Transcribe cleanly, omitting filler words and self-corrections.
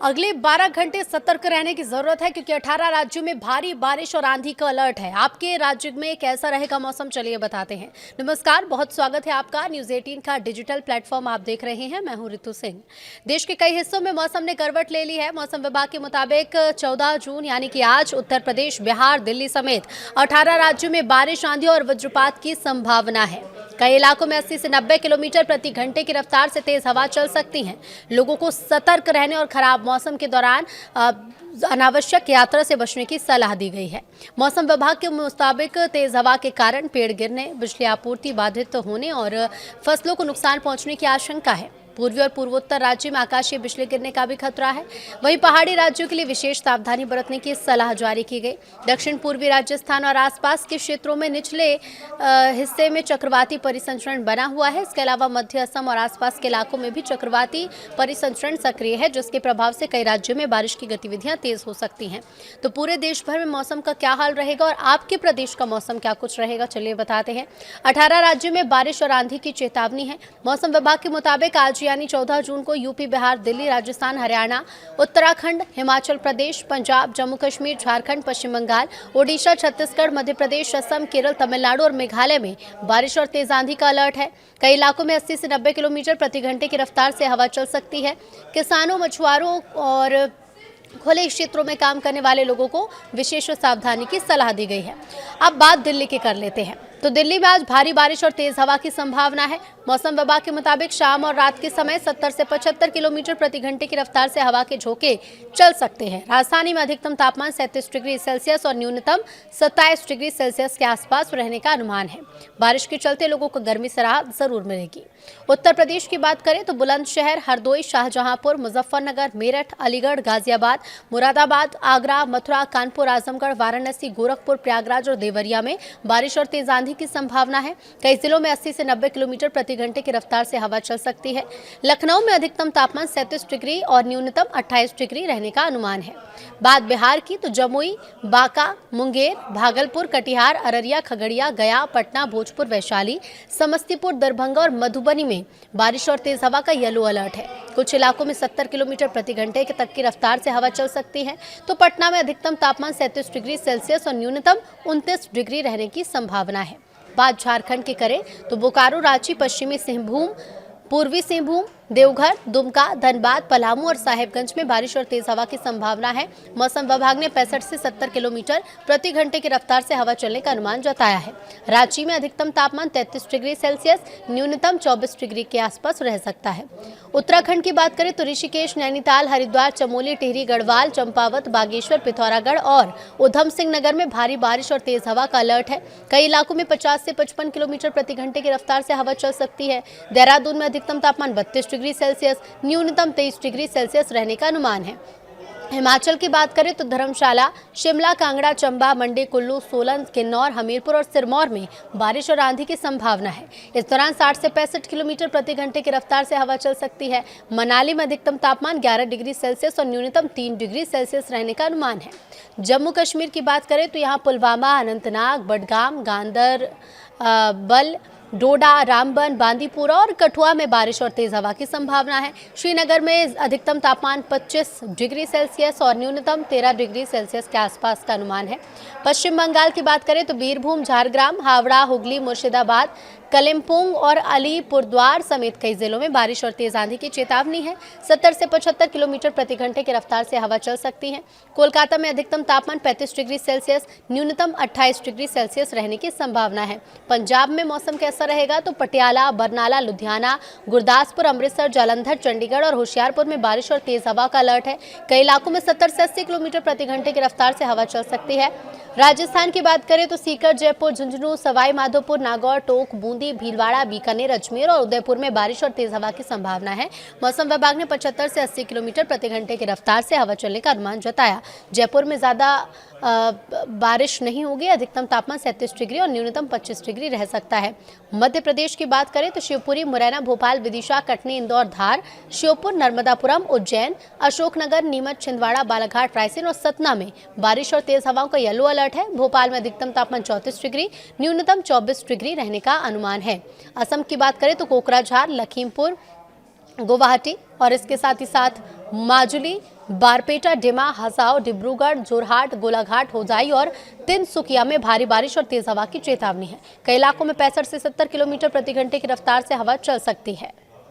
अगले 12 घंटे सतर्क रहने की जरूरत है क्योंकि 18 राज्यों में भारी बारिश और आंधी का अलर्ट है। आपके राज्य में कैसा रहेगा मौसम, चलिए बताते हैं। नमस्कार, बहुत स्वागत है आपका। न्यूज़ 18 का डिजिटल प्लेटफॉर्म आप देख रहे हैं। मैं हूं रितु सिंह। देश के कई हिस्सों में मौसम ने करवट ले ली है। मौसम विभाग के मुताबिक 14 जून यानी कि आज उत्तर प्रदेश, बिहार, दिल्ली समेत 18 राज्यों में बारिश, आंधी और वज्रपात की संभावना है। कई इलाकों में 80 से 90 किलोमीटर प्रति घंटे की रफ्तार से तेज हवा चल सकती है। लोगों को सतर्क रहने और खराब मौसम के दौरान अनावश्यक यात्रा से बचने की सलाह दी गई है। मौसम विभाग के मुताबिक तेज हवा के कारण पेड़ गिरने, बिजली आपूर्ति बाधित होने और फसलों को नुकसान पहुंचने की आशंका है। पूर्वी और पूर्वोत्तर राज्य में आकाशीय बिजली गिरने का भी खतरा है। वहीं पहाड़ी राज्यों के लिए विशेष सावधानी बरतने की सलाह जारी की गई। दक्षिण पूर्वी राजस्थान और आसपास के क्षेत्रों में निचले हिस्से में चक्रवाती परिसंचरण बना हुआ है। इसके अलावा मध्य असम और आसपास के इलाकों में भी चक्रवाती परिसंचरण सक्रिय है, जिसके प्रभाव से कई राज्यों में बारिश की गतिविधियां तेज हो सकती हैं। तो पूरे देश भर में मौसम का क्या हाल रहेगा और आपके प्रदेश का मौसम क्या कुछ रहेगा, चलिए बताते हैं। 18 राज्यों में बारिश और आंधी की चेतावनी है। मौसम विभाग के मुताबिक आज यानी 14 जून को यूपी, बिहार, दिल्ली, राजस्थान, हरियाणा, उत्तराखंड, हिमाचल प्रदेश, पंजाब, जम्मू कश्मीर, झारखंड, पश्चिम बंगाल, ओडिशा, छत्तीसगढ़, मध्य प्रदेश, असम, केरल, तमिलनाडु और मेघालय में बारिश और तेज आंधी का अलर्ट है। कई इलाकों में 80 से 90 किलोमीटर प्रति घंटे की रफ्तार से हवा चल सकती है। किसानों, मछुआरों और खुले क्षेत्रों में काम करने वाले लोगों को विशेष सावधानी की सलाह दी गई है। अब बात दिल्ली की कर लेते हैं। तो दिल्ली में आज भारी बारिश और तेज हवा की संभावना है। मौसम विभाग के मुताबिक शाम और रात के समय 70 से 75 किलोमीटर प्रति घंटे की रफ्तार से हवा के झोंके चल सकते हैं। राजधानी में अधिकतम तापमान 37 डिग्री सेल्सियस और न्यूनतम 27 डिग्री सेल्सियस के आसपास रहने का अनुमान है। बारिश के चलते लोगों को गर्मी से राहत जरूर मिलेगी। उत्तर प्रदेश की बात करें तो बुलंदशहर, हरदोई, शाहजहांपुर, मुजफ्फरनगर, मेरठ, अलीगढ़, गाजियाबाद, मुरादाबाद, आगरा, मथुरा, कानपुर, आजमगढ़, वाराणसी, गोरखपुर, प्रयागराज और देवरिया में बारिश और तेज आंधी की संभावना है। कई जिलों में 80 से 90 किलोमीटर प्रति घंटे की रफ्तार से हवा चल सकती है। लखनऊ में अधिकतम तापमान 37 डिग्री और न्यूनतम 28 डिग्री रहने का अनुमान है। बात बिहार की तो जमुई, बांका, मुंगेर, भागलपुर, कटिहार, अररिया, खगड़िया, गया, पटना, भोजपुर, वैशाली, समस्तीपुर, दरभंगा और मधुबनी में बारिश और तेज हवा का येलो अलर्ट है। कुछ इलाकों में 70 किलोमीटर प्रति घंटे तक की रफ्तार से हवा चल सकती है। तो पटना में अधिकतम तापमान 37 डिग्री सेल्सियस और न्यूनतम 29 डिग्री रहने की संभावना है। बात झारखंड की करें तो बोकारो, रांची, पश्चिमी सिंहभूम, पूर्वी सिंहभूम, देवघर, दुमका, धनबाद, पलामू और साहेबगंज में बारिश और तेज हवा की संभावना है। मौसम विभाग ने 65 से 70 किलोमीटर प्रति घंटे की रफ्तार से हवा चलने का अनुमान जताया है। रांची में अधिकतम तापमान 33 डिग्री सेल्सियस, न्यूनतम 24 डिग्री के आसपास रह सकता है। उत्तराखंड की बात करें तो ऋषिकेश, नैनीताल, हरिद्वार, चमोली, टिहरी, गढ़वाल, चंपावत, बागेश्वर, पिथौरागढ़ और उधम सिंह नगर में भारी बारिश और तेज हवा का अलर्ट है। कई इलाकों में 50 से 55 किलोमीटर प्रति घंटे की रफ्तार से हवा चल सकती है। देहरादून में अधिकतम तापमान 32 डिग्री सेल्सियस, न्यूनतम 23 डिग्री सेल्सियस रहने का अनुमान है। हिमाचल की बात करें तो धर्मशाला, शिमला, कांगड़ा, चंबा, मंडी, कुल्लू, सोलन, किन्नौर, हमीरपुर और सिरमौर में बारिश और आंधी की संभावना है। इस दौरान 60 से 65 किलोमीटर प्रति घंटे की रफ्तार से हवा चल सकती है। मनाली में अधिकतम तापमान 11 डिग्री सेल्सियस और न्यूनतम 3 डिग्री सेल्सियस रहने का अनुमान है। जम्मू कश्मीर की बात करें तो यहाँ पुलवामा, अनंतनाग, बडगाम, गांदरबल, डोडा, रामबन, बांदीपुरा और कठुआ में बारिश और तेज हवा की संभावना है। श्रीनगर में अधिकतम तापमान 25 डिग्री सेल्सियस और न्यूनतम 13 डिग्री सेल्सियस के आसपास का अनुमान है। पश्चिम बंगाल की बात करें तो बीरभूम, झारग्राम, हावड़ा, हुगली, मुर्शिदाबाद, कलिम्पोंग और अलीपुरद्वार समेत कई जिलों में बारिश और तेज आंधी की चेतावनी है। 70 से 75 किलोमीटर प्रति घंटे की रफ्तार से हवा चल सकती है। कोलकाता में अधिकतम तापमान 35 डिग्री सेल्सियस, न्यूनतम 28 डिग्री सेल्सियस रहने की संभावना है। पंजाब में मौसम कैसा रहेगा तो पटियाला, बरनाला, लुधियाना, गुरदासपुर, अमृतसर, जालंधर, चंडीगढ़ और होशियारपुर में बारिश और तेज हवा का अलर्ट है। कई इलाकों में 70 से 80 किलोमीटर प्रति घंटे की रफ्तार से हवा चल सकती है। राजस्थान की बात करें तो सीकर, जयपुर, झुंझुनू, सवाई माधोपुर, नागौर, टोंक, बूंदी, भीलवाड़ा, बीकानेर, अजमेर और उदयपुर में बारिश और तेज हवा की संभावना है। मौसम विभाग ने 75 से 80 किलोमीटर प्रति घंटे की रफ्तार से हवा चलने का अनुमान जताया। जयपुर में ज्यादा बारिश नहीं होगी। अधिकतम तापमान 37 डिग्री और न्यूनतम 25 डिग्री रह सकता है। मध्य प्रदेश की बात करें तो शिवपुरी, मुरैना, भोपाल, विदिशा, कटनी, इंदौर, धार, श्योपुर, नर्मदापुरम, उज्जैन, अशोकनगर, नीमच, छिंदवाड़ा, बालाघाट, रायसेन और सतना में बारिश और तेज हवाओं का येलो अलर्ट है। भोपाल में अधिकतम तापमान 34 डिग्री, न्यूनतम 24 डिग्री रहने का अनुमान है। असम की बात करें तो कोकराझार, लखीमपुर, गुवाहाटी और इसके साथ ही साथ माजुली, बारपेटा, डिमा, हसाओ, डिब्रूगढ़, जोरहाट, गोलाघाट, होजाई और तिनसुकिया में भारी बारिश और तेज हवा की चेतावनी है। कई इलाकों में 65 से 70 किलोमीटर प्रति घंटे की रफ्तार से हवा चल सकती है।